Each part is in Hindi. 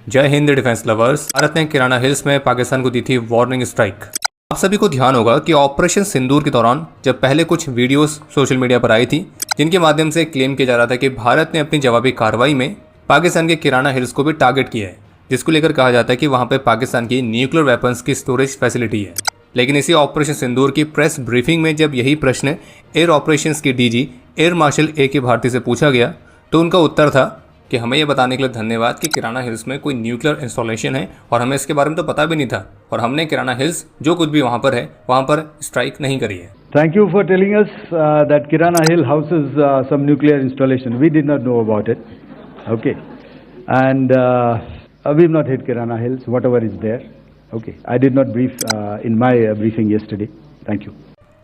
जय हिंद डिफेंस लवर्स। भारत ने किराना हिल्स में पाकिस्तान को दी थी वार्निंग स्ट्राइक। आप सभी को ध्यान होगा कि ऑपरेशन सिंदूर के दौरान जब पहले कुछ वीडियोस सोशल मीडिया पर आई थी जिनके माध्यम से क्लेम किया जा रहा था कि भारत ने अपनी जवाबी कार्रवाई में पाकिस्तान के किराना हिल्स को भी टारगेट किया है, जिसको लेकर कहा जाता है कि वहां पर पाकिस्तान की न्यूक्लियर वेपन्स की स्टोरेज फैसिलिटी है। लेकिन इसी ऑपरेशन सिंदूर की प्रेस ब्रीफिंग में जब यही प्रश्न एयर ऑपरेशंस की DG air marshal A.K. Bharti से पूछा गया तो उनका उत्तर था कि हमें यह बताने के लिए धन्यवाद कि किराना हिल्स में कोई न्यूक्लियर इंस्टॉलेशन है और हमें इसके बारे में तो पता भी नहीं था और हमने किराना हिल्स जो कुछ भी वहां पर है वहां पर स्ट्राइक नहीं करी है। Thank you for telling us that Kirana Hill houses some nuclear installation. We did not know about it. Okay. And we've not hit Kirana Hills, whatever is there. Okay. I did not brief in my briefing yesterday. Thank you.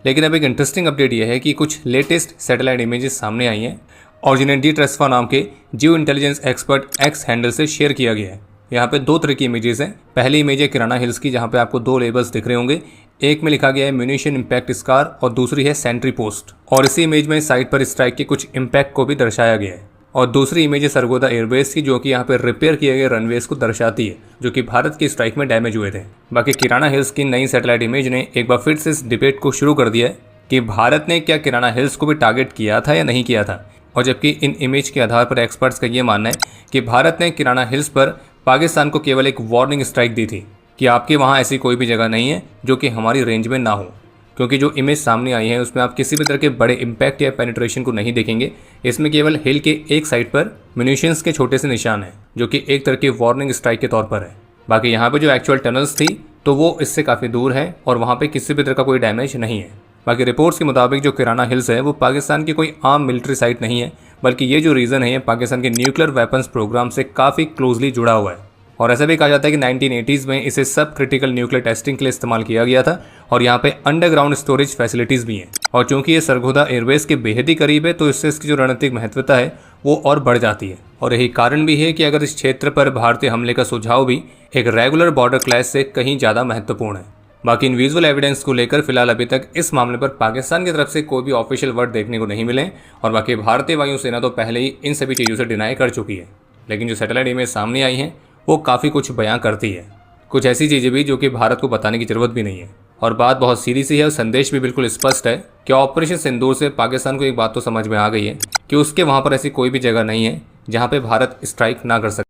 लेकिन अब एक इंटरेस्टिंग अपडेट यह है कि कुछ लेटेस्ट सैटेलाइट इमेजेस सामने आई हैं और जिन्हें डी ट्रेस्फा नाम के जियो इंटेलिजेंस एक्सपर्ट एक्स हैंडल से शेयर किया गया है। यहाँ पे दो तरह की इमेजेस हैं। पहली इमेज है किराना हिल्स की, जहाँ पे आपको दो लेबल्स दिख रहे होंगे। एक में लिखा गया है म्यूनिशन इम्पैक्ट स्कार और दूसरी है सेंट्री पोस्ट। और इसी इमेज में साइट पर स्ट्राइक के कुछ इम्पैक्ट को भी दर्शाया गया है। और दूसरी इमेज है सरगोदा एयरबेस की, जो कि यहाँ पे रिपेयर किए गए रनवेज को दर्शाती है, जो कि भारत की स्ट्राइक में डैमेज हुए थे। बाकी किराना हिल्स की नई सैटेलाइट इमेज ने एक बार फिर से इस डिबेट को शुरू कर दिया है कि भारत ने क्या किराना हिल्स को भी टारगेट किया था या नहीं किया था। और जबकि इन इमेज के आधार पर एक्सपर्ट्स का ये मानना है कि भारत ने किराना हिल्स पर पाकिस्तान को केवल एक वार्निंग स्ट्राइक दी थी कि आपके वहाँ ऐसी कोई भी जगह नहीं है जो कि हमारी रेंज में ना हो, क्योंकि जो इमेज सामने आई है उसमें आप किसी भी तरह के बड़े इम्पैक्ट या पेनिट्रेशन को नहीं देखेंगे। इसमें केवल हिल के एक साइड पर म्यूनिशंस के छोटे से निशान हैं, जो कि एक तरह की वार्निंग स्ट्राइक के तौर पर है। बाकी यहाँ पे जो एक्चुअल टनल्स थी तो वो इससे काफ़ी दूर है और वहाँ पे किसी भी तरह का कोई डैमेज नहीं है। बाकी रिपोर्ट्स के मुताबिक जो किराना हिल्स है वो पाकिस्तान की कोई आम मिलिट्री साइट नहीं है, बल्कि ये जो रीजन है ये पाकिस्तान के न्यूक्लियर वेपन्स प्रोग्राम से काफ़ी क्लोजली जुड़ा हुआ है। और ऐसा भी कहा जाता है कि 1980s में इसे सब क्रिटिकल न्यूक्लियर टेस्टिंग के लिए इस्तेमाल किया गया था और यहाँ पे अंडरग्राउंड स्टोरेज फैसिलिटीज़ भी हैं। और चूंकि ये सरगोदा एयरबेस के बेहद ही करीब है तो इससे इसकी जो रणनीतिक महत्वता है वो और बढ़ जाती है। और यही कारण भी है कि अगर इस क्षेत्र पर भारतीय हमले का सुझाव भी एक रेगुलर बॉर्डर क्लैश से कहीं ज़्यादा महत्वपूर्ण है। बाकी इन विजुअल एविडेंस को लेकर फिलहाल अभी तक इस मामले पर पाकिस्तान की तरफ से कोई भी ऑफिशियल वर्ड देखने को नहीं मिले और बाकी भारतीय वायुसेना तो पहले ही इन सभी चीज़ों से डिनाई कर चुकी है। लेकिन जो सैटेलाइट इमेज सामने आई हैं वो काफ़ी कुछ बयां करती है, कुछ ऐसी चीज़ें भी जो कि भारत को बताने की ज़रूरत भी नहीं है। और बात बहुत सीधी सी है और संदेश भी बिल्कुल स्पष्ट है कि ऑपरेशन सिंदूर से पाकिस्तान को एक बात तो समझ में आ गई है कि उसके वहाँ पर ऐसी कोई भी जगह नहीं है जहाँ पर भारत स्ट्राइक ना कर सके।